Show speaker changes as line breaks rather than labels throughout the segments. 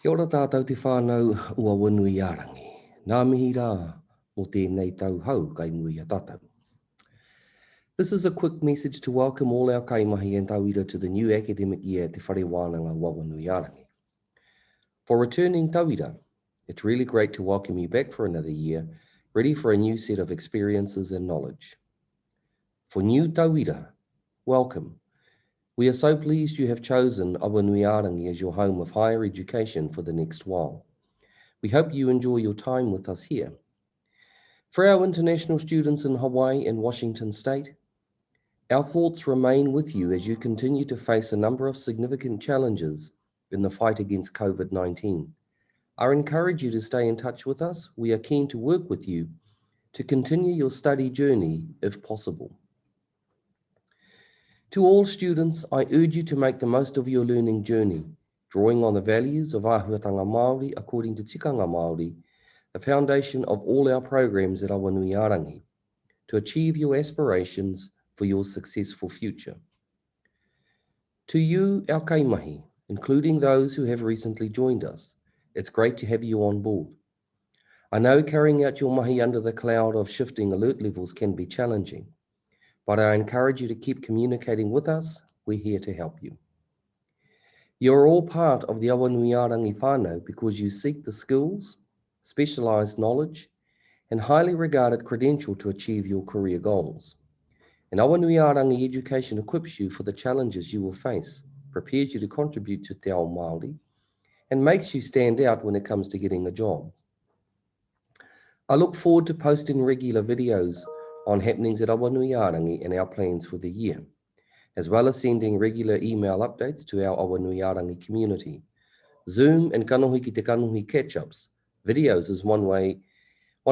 Kia ora tātou te whānau ua Awanuiārangi. Nā mihi rā o tēnei tau hau kai mui a tātou. This is a quick message to welcome all our kaimahi and tauira to the new academic year at Te Whare Wānanga Awanuiārangi. For returning tauira, it's really great to welcome you back for another year, ready for a new set of experiences and knowledge. For new tauira, welcome. We are so pleased you have chosen Awanuiārangi as your home of higher education for the next while. We hope you enjoy your time with us here. For our international students in Hawaii and Washington State, our thoughts remain with you as you continue to face a number of significant challenges in the fight against COVID-19. I encourage you to stay in touch with us. We are keen to work with you to continue your study journey if possible. To all students, I urge you to make the most of your learning journey, drawing on the values of āhuatanga Māori according to tikanga Māori, the foundation of all our programs at Awanuiārangi, to achieve your aspirations for your successful future. To you, our kaimahi, including those who have recently joined us, it's great to have you on board. I know carrying out your mahi under the cloud of shifting alert levels can be challenging, but I encourage you to keep communicating with us. We're here to help you. You're all part of the Awanuiārangi whānau because you seek the skills, specialised knowledge, and highly regarded credential to achieve your career goals. And Awanuiārangi education equips you for the challenges you will face, prepares you to contribute to te ao Māori, and makes you stand out when it comes to getting a job. I look forward to posting regular videos on happenings at Awanuiārangi and our plans for the year, as well as sending regular email updates to our Awanuiārangi community. Zoom and kanohi ki te kanohi catch-ups. Videos is one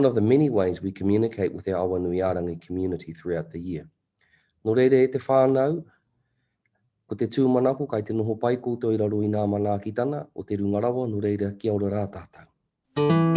of the many ways we communicate with our Awanuiārangi community throughout the year. Nō reira e te whānau, ko te tūmanako kai te noho pai koutou i raro i ngā manaakitanga o te rungarawa, nō reira kia ora rā tātou.